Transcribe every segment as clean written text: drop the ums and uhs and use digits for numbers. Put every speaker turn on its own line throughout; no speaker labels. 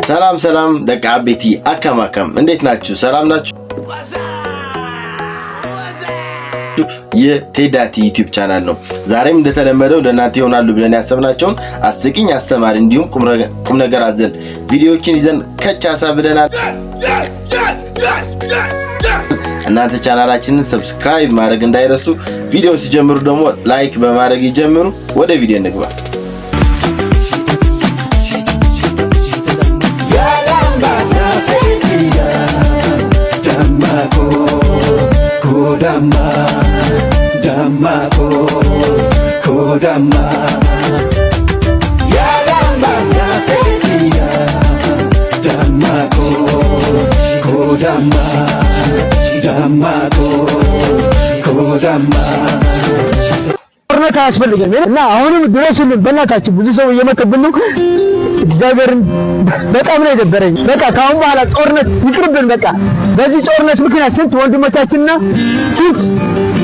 ሰላም ሰላም ደቃ ቤቲ አከማከም እንዴት ናችሁ? ሰላም ናችሁ? የቴዳቲ ዩቲዩብ ቻናል ነው። ዛሬም እንደተለመደው ለእናንተ ይሆናሉ ብለን ያሰብናቸውን አስቂኝ፣ አስተማሪ እንዲሁም ቁም ነገር አዘል ቪዲዮዎችን ይዘን ከቻሳ ብለናል። እናንተ ቻናላችንን ሰብስክራይብ ማድረግ እንዳይረሱ፣ ቪዲዮ ሲጀምሩ ደግሞ ላይክ በማድረግ ይጀምሩ። ወደ ቪዲዮ እንግባ። Kodama ya dama ya sekia damako kodama damako kodama ጦርነት አያስፈልግም እና አሁንም ድረሱልን በእናታችሁ። ብዙ ሰው እየመከብን ነው። እግዚአብሔርን በጣም ነው የደበረኝ። በቃ ካሁን በኋላ ጦርነት ይቅርብን። በቃ በዚህ ጦርነት ምክንያት ስንት ወንድሞቻችንና ስንት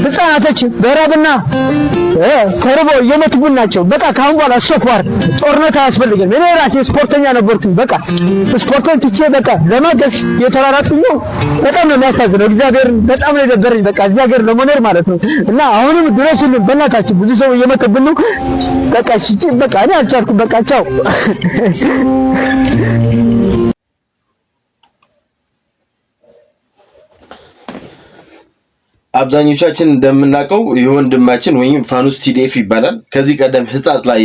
ህፃናቶች በራብና ተርበው እየሞቱብን ናቸው። በቃ ካሁን በኋላ አስቸኳይ ጦርነት አያስፈልግም። እኔ ራሴ ስፖርተኛ ነበርኩኝ። በቃ ስፖርቱን ትቼ በቃ ለማገስ የተራራጥኩኝ ነው። በጣም ነው የሚያሳዝነው። እግዚአብሔርን በጣም ነው የደበረኝ። በቃ እግዚአብሔር ለመኖር ማለት ነው እና አሁንም ድረሱልን በእናታችሁ። ብዙ ሰው እየመከብን ነው። በቃ እሺ በቃ እኔ አልቻልኩም። በቃ ቻው። አብዛኞቻችን እንደምናውቀው የወንድማችን ወይም ፋኑስ ቲዲኤፍ ይባላል። ከዚህ ቀደም ህጻጽ ላይ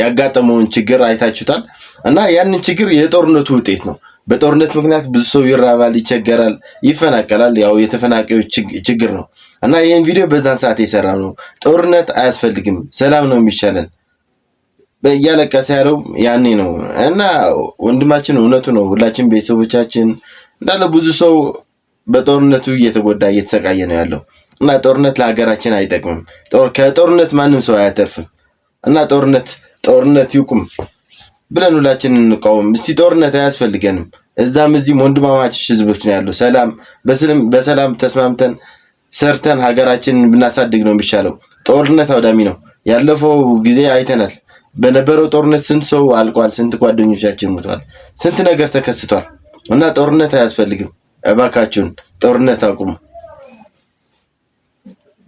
ያጋጠመውን ችግር አይታችሁታል እና ያንን ችግር የጦርነቱ ውጤት ነው። በጦርነት ምክንያት ብዙ ሰው ይራባል፣ ይቸገራል፣ ይፈናቀላል። ያው የተፈናቃዮች ችግር ነው እና ይሄን ቪዲዮ በዛን ሰዓት የሰራ ነው። ጦርነት አያስፈልግም፣ ሰላም ነው የሚሻለን በእያለቀሰ ያለው ያኔ ነው እና ወንድማችን እውነቱ ነው። ሁላችን ቤተሰቦቻችን እንዳለ ብዙ ሰው በጦርነቱ እየተጎዳ እየተሰቃየ ነው ያለው እና ጦርነት ለሀገራችን አይጠቅምም። ከጦርነት ማንም ሰው አያተርፍም እና ጦርነት ይቁም ብለን ሁላችንን እንቃወም። እስቲ ጦርነት አያስፈልገንም። እዛም እዚህም ወንድማማች ህዝቦች ነው ያለው። በሰላም ተስማምተን ሰርተን ሀገራችንን ብናሳድግ ነው የሚሻለው። ጦርነት አውዳሚ ነው። ያለፈው ጊዜ አይተናል። በነበረው ጦርነት ስንት ሰው አልቋል፣ ስንት ጓደኞቻችን ሞቷል፣ ስንት ነገር ተከስቷል እና ጦርነት አያስፈልግም። እባካችሁን ጦርነት አቁሙ።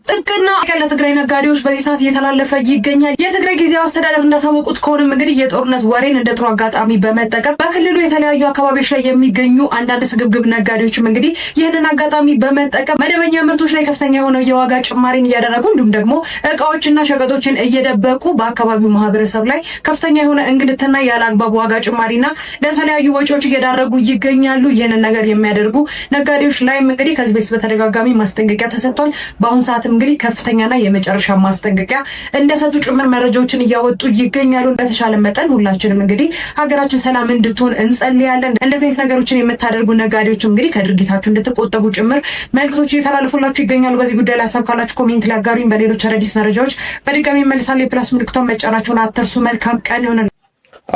ጥብቅና ለትግራይ ነጋዴዎች በዚህ ሰዓት እየተላለፈ ይገኛል። የትግራይ ጊዜያዊ አስተዳደር እንዳሳወቁት ከሆነም እንግዲህ የጦርነት ወሬን እንደ ጥሩ አጋጣሚ በመጠቀም በክልሉ የተለያዩ አካባቢዎች ላይ የሚገኙ አንዳንድ ስግብግብ ነጋዴዎችም እንግዲህ ይህንን አጋጣሚ በመጠቀም መደበኛ ምርቶች ላይ ከፍተኛ የሆነ የዋጋ ጭማሪን እያደረጉ እንዲሁም ደግሞ እቃዎችና ሸቀጦችን እየደበቁ በአካባቢው ማህበረሰብ ላይ ከፍተኛ የሆነ እንግልትና ያለ አግባብ ዋጋ ጭማሪና ለተለያዩ ወጪዎች እየዳረጉ ይገኛሉ። ይህንን ነገር የሚያደርጉ ነጋዴዎች ላይም እንግዲህ ከዚህ በፊት በተደጋጋሚ ማስጠንቀቂያ ተሰጥቷል። በአሁን ሰዓት እንግዲህ ከፍተኛና የመጨረሻ ማስጠንቀቂያ እንደሰጡ ጭምር መረጃዎችን እያወጡ ይገኛሉ። በተሻለ መጠን ሁላችንም እንግዲህ ሀገራችን ሰላም እንድትሆን እንጸልያለን። እንደዚህ አይነት ነገሮችን የምታደርጉ ነጋዴዎች እንግዲህ ከድርጊታችሁ እንድትቆጠቡ ጭምር መልእክቶች እየተላለፉላችሁ ይገኛሉ። በዚህ ጉዳይ ላይ ሀሳብ ካላችሁ ኮሜንት ላይ አጋሩኝ። በሌሎች አዳዲስ መረጃዎች በድጋሚ መልሳለሁ። የፕላስ ምልክቷን መጫናችሁን አትርሱ። መልካም ቀን ይሆናል።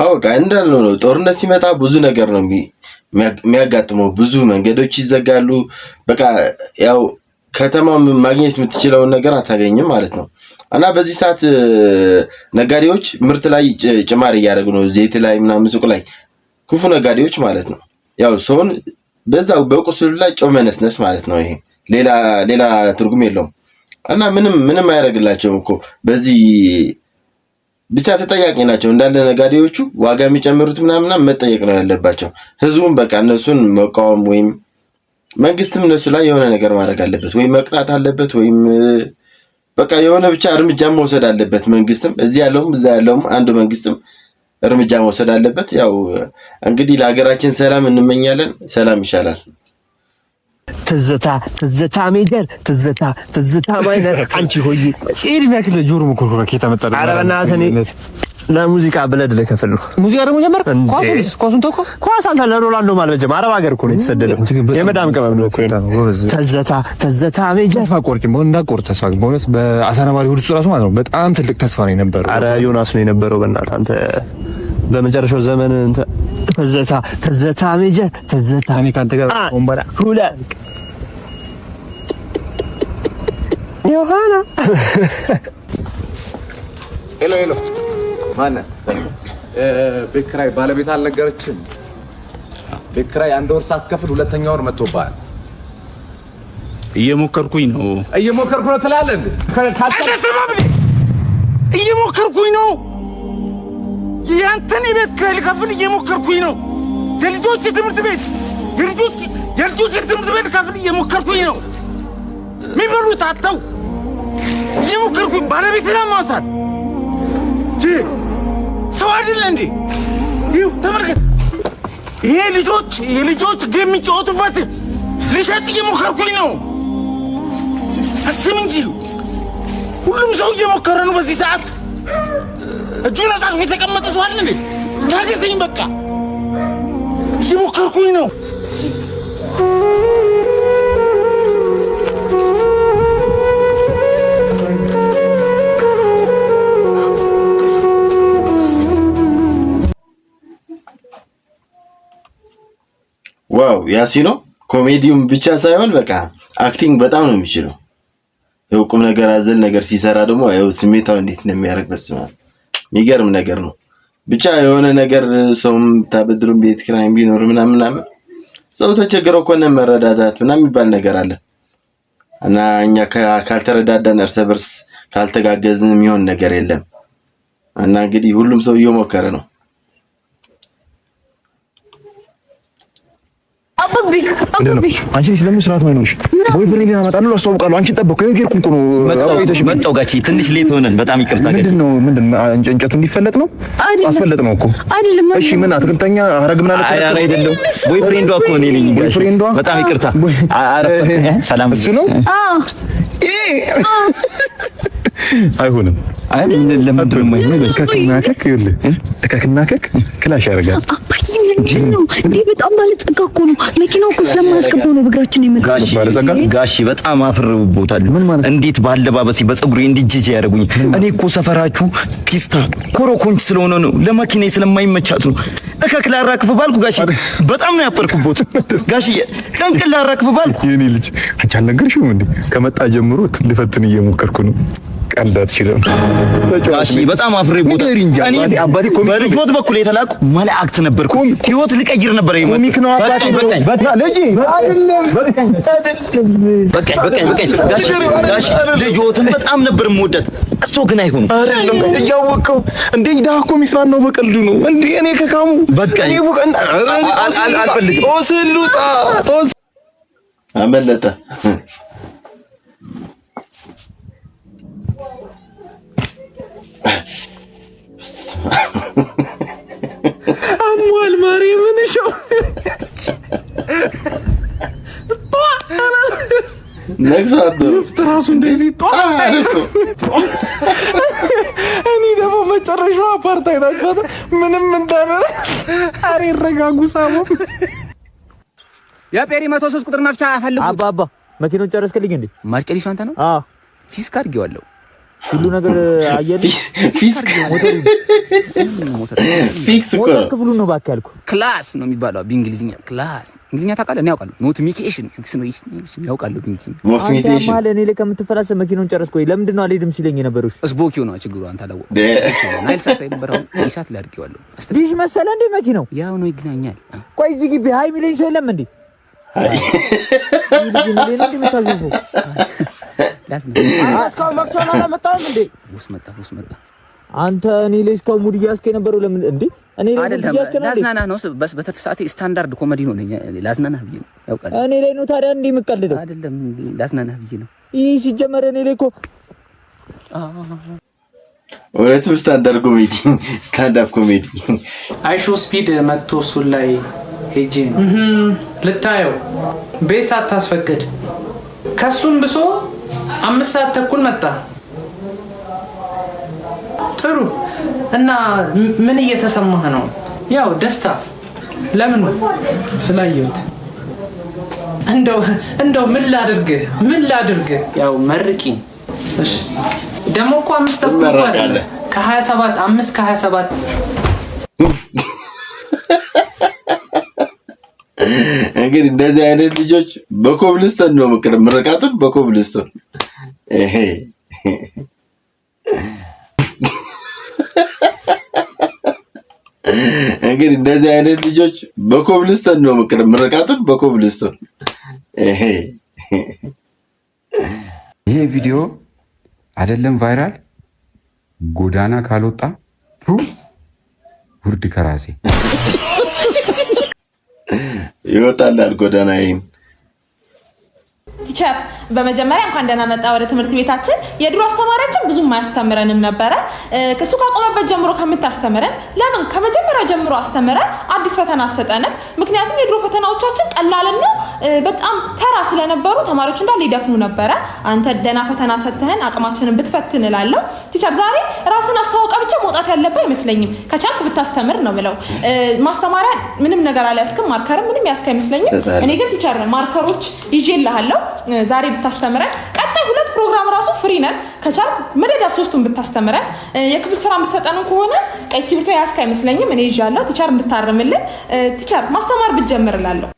አውቃ እንዳልነው ነው። ጦርነት ሲመጣ ብዙ ነገር ነው የሚያጋጥመው። ብዙ መንገዶች ይዘጋሉ። በቃ ያው ከተማ ማግኘት የምትችለውን ነገር አታገኝም ማለት ነው እና በዚህ ሰዓት ነጋዴዎች ምርት ላይ ጭማሪ እያደረጉ ነው። ዘይት ላይ ምናምን ሱቅ ላይ ክፉ ነጋዴዎች ማለት ነው። ያው ሰውን በዛው በቁስሉ ላይ ጨው መነስነስ ማለት ነው። ይሄ ሌላ ትርጉም የለውም እና ምንም አያደርግላቸውም እኮ በዚህ ብቻ ተጠያቂ ናቸው እንዳለ ነጋዴዎቹ። ዋጋ የሚጨምሩት ምናምን መጠየቅ ነው ያለባቸው። ህዝቡም በቃ እነሱን መቃወም ወይም መንግስትም እነሱ ላይ የሆነ ነገር ማድረግ አለበት፣ ወይም መቅጣት አለበት፣ ወይም በቃ የሆነ ብቻ እርምጃ መውሰድ አለበት። መንግስትም እዚህ ያለውም እዛ ያለውም አንድ መንግስትም እርምጃ መውሰድ አለበት። ያው እንግዲህ ለሀገራችን ሰላም እንመኛለን። ሰላም ይሻላል።
ትዝታ ሜጀር ትዝታ ማይነር አንቺ ሆይ ኢድም ያክል ጆሮ መኮርኮራ ከተመጣለ አረበናተኔ ለሙዚቃ ብለድ ለከፈል ነው። ሙዚቃ ደግሞ ጀመርክ? ኳሱን ተውኩ። ኳስ አንተ ለሮላንዶ ማለት ጀመረ። አረብ ሀገር እኮ ነው የተሰደደው። የመዳም ቀመም ነው እኮ ትዝታ ሜጀር ፈቆርጭ ምን እንዳቆር ተስፋ በእውነት በአሳናባሪ ሁሉ ራሱ ማለት ነው በጣም ትልቅ ተስፋ ነው የነበረው። አረ ዮናስ ነው የነበረው። በእናትህ አንተ በመጨረሻው ዘመን ትዝታ ሜጀር ትዝታ እኔ ካንተ ጋር ወንበራ ሁላ ዮሐና
ሄሎ ማነህ? ቤት ኪራይ ባለቤት አልነገረችም? ቤት ኪራይ አንድ ወር ሳትከፍል ሁለተኛ ወር መጥቶብሃል።
እየሞከርኩኝ ነው
ትላለህ እንዴ?
እየሞከርኩኝ ነው። ያንተን የቤት ኪራይ ልከፍል እየሞከርኩኝ ነው። የልጆች ትምህርት ቤት ልከፍል እየሞከርኩኝ ነው። የሚበሉት አጥተው እየሞከርኩኝ ባለቤትን አሟታል። ሰው አይደለ እንዴ? ይኸው ተመልከት። ይሄ የልጆች ጌም የሚጫወቱበት ልሸጥ እየሞከርኩኝ ነው። አስብ እንጂ ሁሉም ሰው እየሞከረ ነው። በዚህ ሰዓት እጁን አጣጥፎ የተቀመጠ ሰው አይደል እንዴ? ታገሰኝ በቃ እየሞከርኩኝ ነው።
ዋው ያሲኖ ኮሜዲውን ብቻ ሳይሆን በቃ አክቲንግ በጣም ነው የሚችለው። ይኸው ቁም ነገር አዘል ነገር ሲሰራ ደግሞ ይኸው ስሜታው እንዴት እንደሚያደርግ በስመ አብ የሚገርም ነገር ነው። ብቻ የሆነ ነገር ሰውም ታበድሩም ቤት ኪራይም ቢኖር ምናምን ሰው ተቸግረው እኮ ነው መረዳዳት ምናምን የሚባል ነገር አለ እና እኛ ካልተረዳዳን እርስ በርስ ካልተጋገዝን የሚሆን ነገር የለም እና እንግዲህ ሁሉም ሰው እየሞከረ ነው።
አባቢ አንቺ ስለምን ስርዓት ማይኖርሽ? ቦይፍሬንድ አመጣለሁ አስተዋውቃለሁ። አንቺ ጠበቅኩ ይሄርኩ ነው
መጣው ጋቺ ትንሽ ሌት ሆነን በጣም ይቅርታ።
ምንድነው እንጨቱ እንዲፈለጥ ነው? አስፈለጥ ነው እኮ አይደለም። እሺ ምን አትክልተኛ ሀረግ ምን አለ?
አይደለም ቦይፍሬንዷ እኮ እኔ ነኝ ጋሽ። በጣም ይቅርታ። ሰላም እሱ ነው።
አይሆንም።
አይ ምን ለምንድነው የማይሆነው?
ከክናከክ ክላሽ ያደርጋል
እንዴ በጣም ባለጸጋ እኮ ነው። መኪናው እኮ ስለማያስገባው ነው በእግራችን የመጣው።
ጋሺ በጣም አፍርቦታል። እንዴት ባለባበሴ በፀጉሬ እንዲጅጅ ያደርጉኝ። እኔ እኮ ሰፈራችሁ ፒስታ ኮሮኮንች ስለሆነ ነው፣ ለማኪናዬ ስለማይመቻት ነው። እከክል አራክፍ ባልኩ ጋሺ በጣም ነው ያፈርኩቦት። ጋሺ ጠንቅል አራክፍ ባልኩ።
የኔ ልጅ አንቺ አልነገርሽውም እንዴ? ከመጣ ጀምሮ ልፈትን እየሞከርኩ ነው። ቀልዳት ይችላል
ጋሺ በጣም አፍሬቦት። እኔ አባቴ በልጆት በኩል የተላኩ መላእክት ነበርኩ። ህይወት ልቀይር ነበር።
ኮሚክ ነው አባቴ።
በቃኝ ጋሺ ልጆትን በጣም ነበር የምወዳት። እሱ ግን አይሆንም።
አይደለም እያወቀው እንዴ ዳህ እኮ ሚስራን ነው በቀልዱ ነው እንዴ? እኔ ከካሙ
በቃኝ አልፈልግም።
ጦስሉጣ ጦስ
አመለጠ።
አሟል ማርያምን ሾው
ነግሳት
ፍትራሱ እንደዚህ እኔ ደግሞ መጨረሻው አፓርታይድ አቃተ ምንም እንዳለ አሬ ረጋጉ ሳሙ
የፔሪ 103 ቁጥር መፍቻ ፈልጉ።
አባ መኪናውን ጨረስክልኝ እንዴ?
ማርጨሊሱ አንተ ነው?
አዎ
ፊስክ አድርጌዋለሁ።
ሁሉ ነገር አየልኝ።
ፊክስ እኮ ነው።
ክፍሉ ነው ባክ ያልኩ።
ክላስ ነው የሚባለው በእንግሊዝኛ። ክላስ እንግሊዝኛ ታውቃለህ? እኔ አውቃለሁ። ኖቲፊኬሽን ያውቃለሁ በእንግሊዝኛ።
ኖቲፊኬሽን
ማለት እኔ ከምትፈላሰ መኪናውን ጨረስኩ ወይ? ለምንድን ነው አልሄድም ሲለኝ የነበረው?
እስቦኪው ነው ችግሩ። አንተ አላወቅም። ናይል ሳፋ የነበረው ኢሳት ላይ አድርጌዋለሁ።
ዲሽ መሰለ እንዴ መኪናው?
ያው ነው ይገናኛል።
ቆይ እዚህ ግቢ ሃይ ሚለኝ ሰው የለም እንዴ? እስካሁን መፍቻውን አላመጣሁም እንዴ?
ውስጥ መጣ።
አንተ እኔ ላይ እስካሁን ሙድ እያስከ የነበረው ለምን እንዴ? እኔ ላይ ሙድ እያስከ ነው።
ላዝናናህ ነው። በትርፍ ሰዓቴ ስታንዳርድ ኮሜዲ ነው ነኝ። ላዝናናህ ብዬ ነው። ያውቃል።
እኔ ላይ ነው ታዲያ እንዴ የምቀልደው?
አይደለም ላዝናናህ ብዬ ነው።
ይህ ሲጀመር እኔ ላይ እኮ
እውነትም ስታንዳፕ ኮሜዲ
አይሾ ስፒድ መጥቶ እሱን ላይ ሄጄ ነው ልታየው። ቤት ሳታስፈቅድ ከሱም ብሶ 5 ሰዓት ተኩል መጣ። ጥሩ እና ምን እየተሰማህ ነው? ያው ደስታ። ለምን? ስላየሁት። እንደው ምን ላድርግ? ያው መርቂ። እሺ ደግሞ እኮ 5 ተኩል አይደለ? ከ27 5 ከ27
እንግዲህ እንደዚህ አይነት ልጆች በኮብልስቶን ነው ምርቃቱን በኮብልስቶን እንግዲህ እንደዚህ አይነት ልጆች በኮብልስቶን ነው ምርቃቱን በኮብልስቶን
ይሄ ቪዲዮ አይደለም ቫይራል ጎዳና ካልወጣ ውርድ ከራሴ
ይወጣላል ጎዳና ይሄን
ቲቸር በመጀመሪያ እንኳን ደህና መጣ ወደ ትምህርት ቤታችን። የድሮ አስተማሪያችን ብዙም ማያስተምረንም ነበረ። ከሱ ካቆመበት ጀምሮ ከምታስተምረን ለምን ከመጀመሪያው ጀምሮ አስተምረን አዲስ ፈተና አሰጠንም። ምክንያቱም የድሮ ፈተናዎቻችን ቀላልና በጣም ተራ ስለነበሩ ተማሪዎች እንዳለ ይደፍኑ ነበረ። አንተ ደህና ፈተና ሰጥተህን አቅማችንን ብትፈትን እላለሁ። ቲቸር ዛሬ ራስን አስተዋውቀ ብቻ መውጣት ያለበት አይመስለኝም። ከቻልክ ብታስተምር ነው ብለው ማስተማሪያ ምንም ነገር አልያዝክም። ማርከርም ምንም ያስከ አይመስለኝም። እኔ ግን ቲቸር ማርከሮች ይዤልሃለሁ ዛሬ ብታስተምረን ቀጣይ 2 ፕሮግራም ራሱ ፍሪ ነን። ከቻልክ መደዳ 3ቱን ብታስተምረን የክፍል ስራ መስጠተን ከሆነ ቀይ እስክሪብቶ ያስከ አይመስለኝም። እኔ ይዣለሁ ቲቸር እንድታርምልን ቲቸር ማስተማር ብትጀምርላለሁ።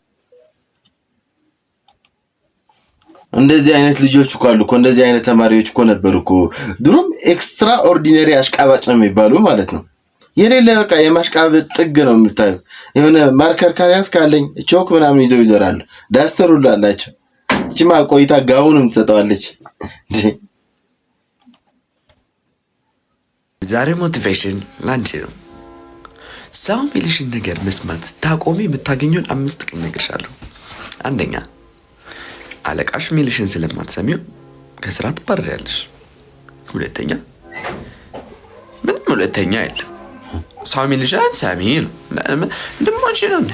እንደዚህ አይነት ልጆች እኮ አሉ እኮ እንደዚህ አይነት ተማሪዎች እኮ ነበሩ እኮ ድሮም ኤክስትራ ኦርዲነሪ አሽቃባጭ ነው የሚባሉ ማለት ነው። የሌለ በቃ የማሽቃበጥ ጥግ ነው የምታዩ። የሆነ ማርከር ካያስ ካለኝ ቾክ ምናምን ይዘው ይዘራሉ። ዳስተር ሁሉ አላቸው። እቺማ ቆይታ ጋውንም ትሰጣለች።
ዛሬ ሞቲቬሽን ላንቺ ነው። ሰው የሚልሽን ነገር መስማት ታቆሚ የምታገኘውን 5 ጥቅም እነግርሻለሁ። አንደኛ አለቃሽ የሚልሽን ስለማትሰሚው ከስራ ትባረሪያለሽ። ሁለተኛ ምንም ሁለተኛ የለም። ሰው የሚልሽን ሰሚ ነው እንደማንቺ ነው እንዴ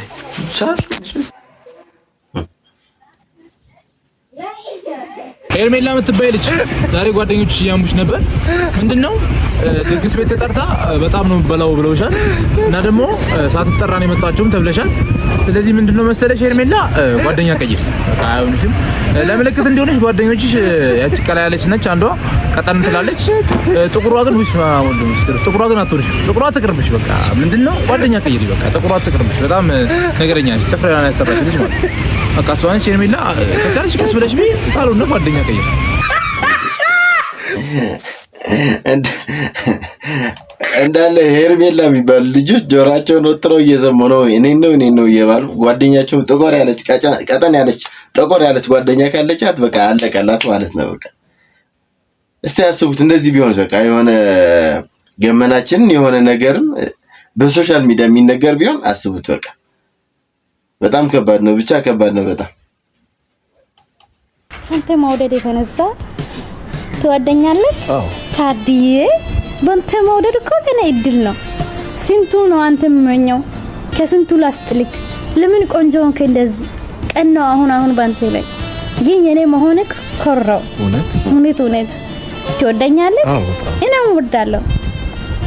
ሄርሜላ የምትባይ ልጅ ዛሬ ጓደኞች እያሙሽ ነበር። ምንድነው ድግስ ቤት ተጠርታ በጣም ነው በላው ብለውሻል እና ደግሞ ሳትጠራ ነው የመጣችውም ተብለሻል። ስለዚህ ምንድነው መሰለሽ ሄርሜላ ጓደኛ ቀይር አይሆንሽም። ለምልክት እንዲሆንሽ ጓደኞችሽ ያቺ ቀላ ያለች ነች፣ አንዷ ቀጠን ትላለች። ጥቁሯ ግን ጥቁሯ ግን አትሆንሽ። ጥቁሯ ትቅርብሽ። በቃ ምንድነው ጓደኛ ቀይሪ። በቃ ጥቁሯ ትቅርብሽ። በጣም ነገረኛ ነች። ተፍራና ያሰራች ልጅ ማለት በቃ እሷን ሄርሜላ ከቻልሽ ቀስ ብለሽ ሳሎን ነው ጓደኛ ቀይር።
እንዳለ ሄርሜላ የሚባሉ ልጆች ጆራቸውን ወጥረው እየሰሙ ነው እኔ ነው እየባሉ ጓደኛቸው ጥቁር ያለች ቀጠን ያለች ጥቁር ያለች ጓደኛ ካለቻት በቃ አለቀላት ማለት ነው። በቃ እስቲ ያስቡት እንደዚህ ቢሆን በቃ የሆነ ገመናችንን የሆነ ነገርም በሶሻል ሚዲያ የሚነገር ቢሆን አስቡት። በቃ በጣም ከባድ ነው። ብቻ ከባድ ነው በጣም።
አንተ መውደድ የተነሳ ትወደኛለህ?
አዎ
ታዲዬ በአንተ መውደድ እኮ ከኔ እድል ነው። ስንቱ ነው አንተ የምመኘው ከስንቱ ላስጥልክ። ለምን ቆንጆ ሆንክ እንደዚህ ቀን ነው አሁን ባንተ ላይ ግን የኔ መሆንክ ኮራው። እውነት ትወደኛለህ?
አዎ
እኔም እወዳለሁ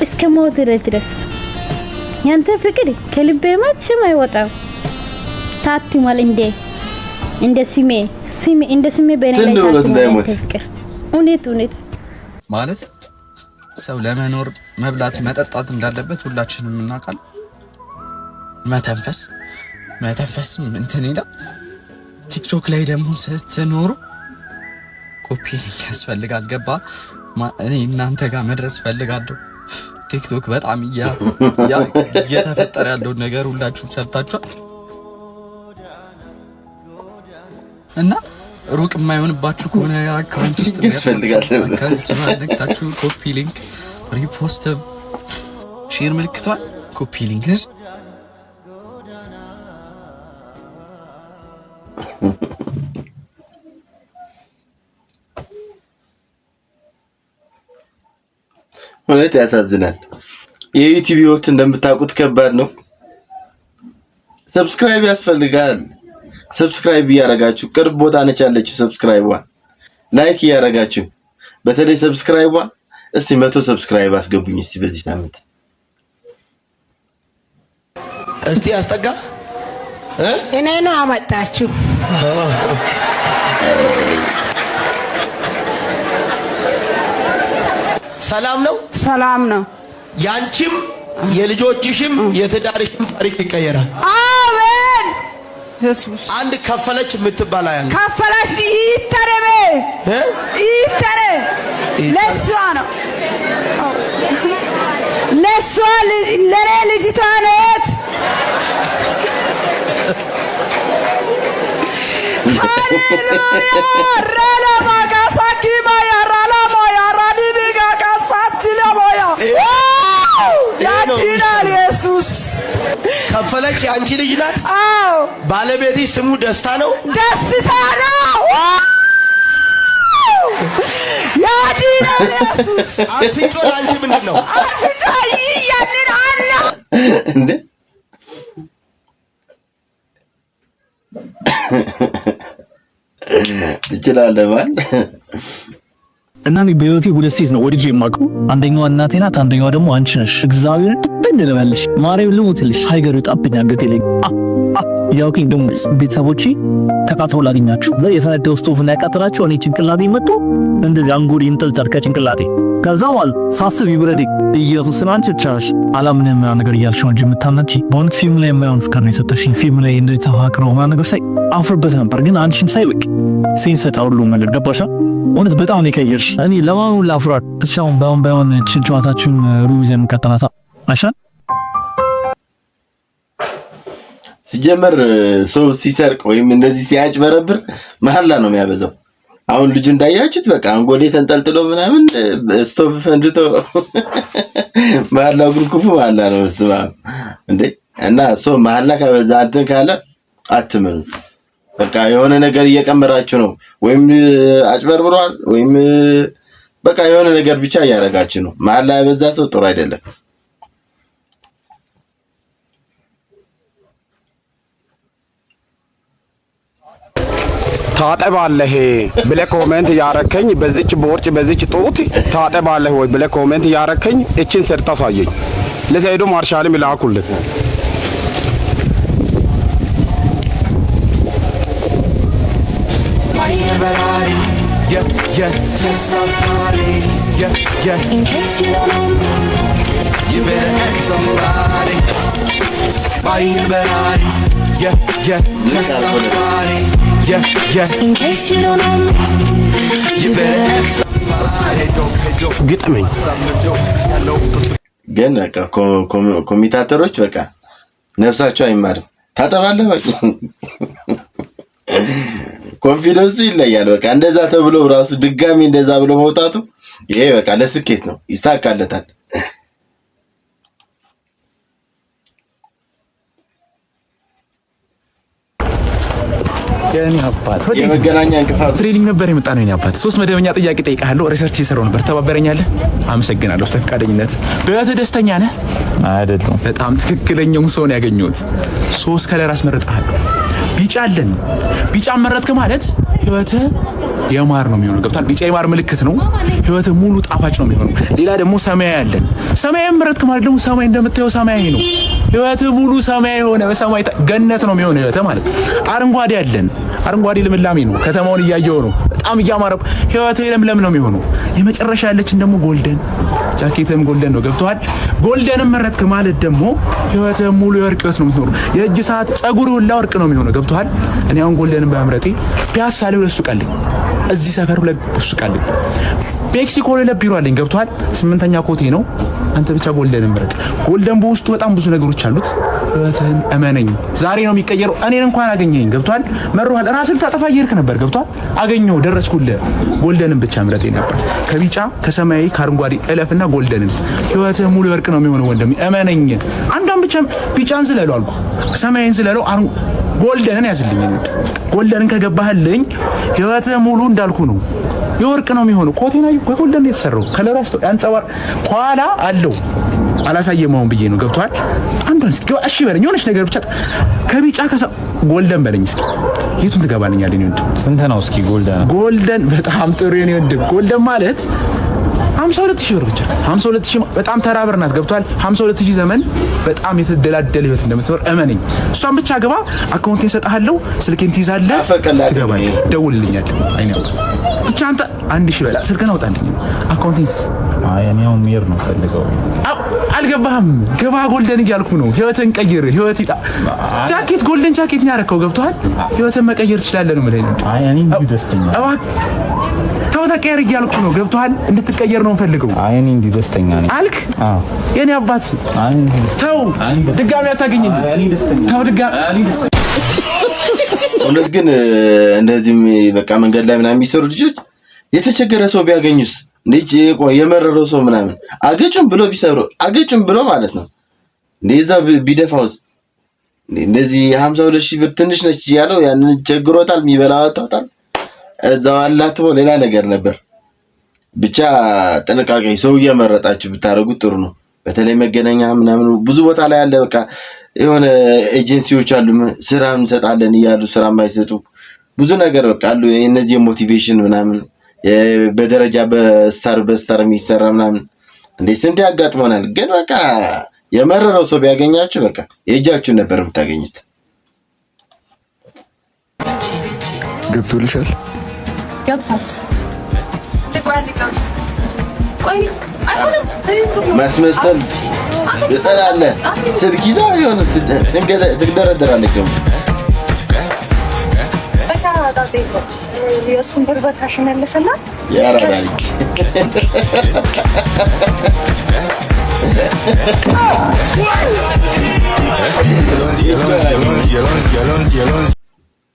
እስከ ሞት ድረስ። ያንተ ፍቅር ከልቤ መቼም አይወጣም። ታትሟል እንደ ስሜ በኔ ላይ ታትሟል። እውነት
ማለት ሰው ለመኖር መብላት መጠጣት እንዳለበት ሁላችንም እናውቃለን። መተንፈስ እንትን ይላል። ቲክቶክ ላይ ደግሞ ስትኖሩ ኮፒ ያስፈልጋል። ገባ? እኔ እናንተ ጋር መድረስ ፈልጋለሁ። ቲክቶክ በጣም እየተፈጠረ ያለው ነገር ሁላችሁም ሰብታችኋል እና ሩቅ የማይሆንባችሁ ከሆነ አካውንት ውስጥ
ያስፈልጋል
ነክታችሁ ኮፒ ሊንክ ሪፖስት ሼር ምልክቷን ኮፒ ሊንክ
ማለት ያሳዝናል። የዩቲዩብ ህይወት እንደምታውቁት ከባድ ነው። ሰብስክራይብ ያስፈልጋል። ሰብስክራይብ እያረጋችሁ ቅርብ ቦታ ነች ያለችው። ሰብስክራይቧን ላይክ እያረጋችሁ በተለይ ሰብስክራይቧን እስቲ 100 ሰብስክራይብ አስገቡኝ እስቲ በዚህ ሳምንት።
እስቲ አስጠጋ
እኔ ነው አመጣችሁ።
ሰላም ነው። ያንቺም የልጆችሽም የትዳርሽም ታሪክ ይቀየራል።
አሜን። ኢየሱስ
አንድ ከፈለች የምትባል ያለ
ከፈለች ይተረበ ለሷ ነው ለሷ ለኔ ልጅቷ ናት።
ከፈለች አንቺ ልጅ ናት?
አዎ።
ባለቤትሽ ስሙ ደስታ ነው?
ደስታ ነው። ያዲና ኢየሱስ
አፍንጮ አንቺ ምንድነው?
አፍንጮ ያንን አለ
እንዴ ትችላለህ ማለት
እና እኔ በህይወቴ ሁለት ሴት ነው ወድጄ የማውቀው። አንደኛዋ እናቴ ናት፣ አንደኛዋ ደግሞ አንቺ ነሽ። እግዚአብሔር ልበልሽ ማርያም ልሙትልሽ ሀይገሩ ጣብኝ አንገቴ ላይ ያውቂኝ ደግሞ ቤተሰቦቼ ተቃጥለው ላገኛችሁ የፈነደው ስቶቭና ያቃጥላቸው እኔ ጭንቅላቴ መጥቶ እንደዚህ አንጎሪ እንጥልጠል ከጭንቅላቴ ከዛ ማለት ሳስብ ይብረድ ኢየሱስን አንቺ ቻሽ አላምንም ነገር እያልሽ እንጂ የምታምነች በእውነት ፊልም ላይ የማይሆን ፍቅር ነው የሰጠሽኝ። ፊልም ላይ እንደዚህ ተፋቅረው ነገር ሳይ አፍርበት ነበር፣ ግን አንቺን ሳይ በቃ ሲንሰጣ ሁሉ ነገር ገባሻ። እውነት በጣም ነው የቀየርሽ። እኔ ለማኑ ላፍራት ተሻውን ባይሆን ችንጫታችን ሩይዘን ቀጠናታ አሻ
ሲጀመር ሰው ሲሰርቅ ወይም እንደዚህ ሲያጭበረብር መሐላ ነው የሚያበዛው። አሁን ልጁ እንዳያችሁት በቃ አንጎሌ ተንጠልጥሎ ምናምን ስቶቭ ፈንድቶ መሐላው ግን ክፉ መሐላ ነው ስማ እንዴ። እና ሰው መሐላ ካበዛ እንትን ካለ አትመኑ። በቃ የሆነ ነገር እየቀመራችሁ ነው፣ ወይም አጭበርብሯል፣ ወይም በቃ የሆነ ነገር ብቻ እያደረጋችሁ ነው። መሐላ ያበዛ ሰው ጥሩ አይደለም።
ታጠባለህ ብለህ ኮሜንት ያረከኝ በዚች ቦርጭ በዚች ጡት ታጠባለህ ወይ ብለህ ኮሜንት ያረከኝ እቺን ሰርታ ሳየኝ ለሰይዶ ማርሻልም ላኩልህ። ግጥመኝ
ግን በቃ ኮሚታተሮች በቃ ነፍሳቸው አይማርም። ታጠባለህ ወይ ኮንፊደንሱ ይለያል። በቃ እንደዛ ተብሎ ራሱ ድጋሚ እንደዛ ብሎ መውጣቱ ይሄ በቃ ለስኬት ነው፣ ይሳካለታል።
የኔ አባት
የመገናኛ እንቅፋት
ትሬኒንግ ነበር የመጣ ነው። የኔ አባት 3 መደበኛ ጥያቄ ጠይቃለሁ። ሪሰርች እየሰራሁ ነበር። ተባበረኛለህ? አመሰግናለሁ ስለ ፈቃደኝነት። በህይወትህ ደስተኛ ነህ?
አይደለም።
በጣም ትክክለኛውን ሰው ነው ያገኘሁት። 3 ከለር አስመርጣለሁ። ቢጫ አለን። ቢጫ መረጥክ ማለት ህይወትህ የማር ነው የሚሆነው። ገብቷል? ቢጫ የማር ምልክት ነው። ህይወትህ ሙሉ ጣፋጭ ነው የሚሆነው። ሌላ ደግሞ ሰማያዊ አለን። ሰማያዊ መረጥክ ማለት ደግሞ ሰማይ እንደምታየው ሰማያዊ ነው። ህይወትህ ሙሉ ሰማያዊ የሆነ በሰማይ ገነት ነው የሚሆነው ህይወትህ ማለት። አረንጓዴ አለን። አረንጓዴ ልምላሜ ነው። ከተማውን እያየው ነው። በጣም እያማረ ህይወትህ ለምለም ነው የሚሆነው። የመጨረሻ ያለችን ደግሞ ጎልደን፣ ጃኬትም ጎልደን ነው። ገብቷል? ጎልደንም መረጥክ ማለት ደግሞ ህይወትህ ሙሉ የወርቅ ህይወት ነው የምትኖረው። የእጅ ሰዓት፣ ጸጉር ሁላ ወርቅ ነው የሚሆነው። ገብቷል? እኔ አሁን ጎልደንም በመምረጤ ፒያሳ ላይ 2 ሱቅ አለኝ። እዚህ ሰፈር 2 ሱቅ አለኝ። ሜክሲኮ ላይ 2 ቢሮ አለኝ። ገብቷል? 8ኛ ኮቴ ነው። አንተ ብቻ ጎልደን ምረጥ። ጎልደን በውስጡ በጣም ብዙ ነገሮች አሉት። ህይወትህን እመነኝ፣ ዛሬ ነው የሚቀየረው። እኔን እንኳን አገኘኝ። ገብቷል? መሮሃል። ራስን ታጠፋ እየሄድክ ነበር። ገብቷል? አገኘው፣ ደረስኩልህ። ጎልደንን ብቻ ምረጥ ነበር። ከቢጫ ከሰማያዊ ከአረንጓዴ እለፍና ጎልደንን። ህይወትህ ሙሉ ወርቅ ነው የሚሆነው ወንድሜ፣ እመነኝ። አንዷን ብቻ ቢጫን ስለለው አልኩ፣ ሰማያዊን ስለለው ጎልደንን ያዝልኝ። ጎልደንን ከገባህልኝ ህይወትህ ሙሉ እንዳልኩ ነው የወርቅ ነው የሚሆነው። ኮቴና ጎልደን የተሰራው ከለር አንጸባር ኋላ አለው። አላሳየመውን ብዬ ነው። ገብቷል? አንዷን እስኪ እሺ በለኝ፣ የሆነች ነገር ብቻ ከቢጫ ጎልደን በለኝ እስኪ። የቱን ትገባልኛለህ? እኔ ወንድም
ስንት ነው እስኪ ጎልደን?
ጎልደን በጣም ጥሩ የኔ ወንድም። ጎልደን ማለት 52000 ብር ብቻ። 52000 በጣም ተራ ብር ናት። ገብቷል? 52000 ዘመን በጣም የተደላደለ ህይወት እንደምትኖር እመነኝ። እሷን ብቻ ግባ። አካውንቴን እሰጥሃለሁ፣ ስልኬን ትይዛለህ፣ ትገባለህ፣ ደውልልኛለህ። አይኔ ብቻ አንተ 1000 በላ ስልክህን አውጣልኝ፣ አካውንቴን።
አይ እኔ አሁን ሜር ነው ፈልገው።
አልገባህም? ግባ። ጎልደን እያልኩ ነው። ህይወትን ቀይር። ህይወት ጃኬት፣ ጎልደን ጃኬት ነው ያደረከው። ገብቷል? ህይወትን መቀየር ትችላለህ ነው የምልህ።
አይ እኔ እንዲሁ ደስተኛ
ተቀየር እያልኩ ነው። ገብቷል? እንድትቀየር ነው ፈልገው።
አይ እኔ እንዲሁ ደስተኛ ነኝ
አልክ?
አዎ
የኔ አባት ተው፣ ድጋሚ አታገኘኝ። ተው ድጋሚ
እውነት ግን እንደዚህ በቃ መንገድ ላይ ምናምን የሚሰሩ ልጆች የተቸገረ ሰው ቢያገኙስ ልጅ የመረረው ሰው ምናምን አገጩን ብሎ ቢሰሩ አገጩን ብሎ ማለት ነው እንደዛ ቢደፋውስ እንደዚህ 52000 ብር ትንሽ ነች ያለው ያንን ቸግሮታል የሚበላው አጣጣል እዛው አላትቦ ሌላ ነገር ነበር። ብቻ ጥንቃቄ ሰው እየመረጣችሁ ብታረጉት ጥሩ ነው። በተለይ መገናኛ ምናምን ብዙ ቦታ ላይ ያለ በቃ የሆነ ኤጀንሲዎች አሉ ስራ እንሰጣለን ይያሉ ስራ ማይሰጡ ብዙ ነገር በቃ አሉ። እነዚህ ሞቲቬሽን ምናምን በደረጃ በስታር የሚሰራ ምናምን እንዴ ስንት ያጋጥመናል። ግን በቃ የመረረው ሰው ቢያገኛችሁ በቃ የእጃችሁ ነበር የምታገኙት።
ገብቶልሻል?
ገብቷል።
ማስመሰል ትጠላለህ። ስልክ ይዛ የሆነ ትግደረደራለች ደግሞ
የእሱን ብር በካሽ መልስና
ያራዳል።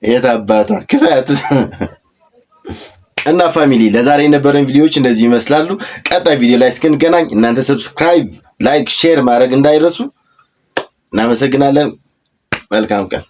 የት አባቷ ክፋት እና ፋሚሊ ለዛሬ የነበረን ቪዲዮዎች እንደዚህ ይመስላሉ። ቀጣይ ቪዲዮ ላይ እስክንገናኝ እናንተ ሰብስክራይብ፣ ላይክ፣ ሼር ማድረግ እንዳይረሱ። እናመሰግናለን። መልካም ቀን።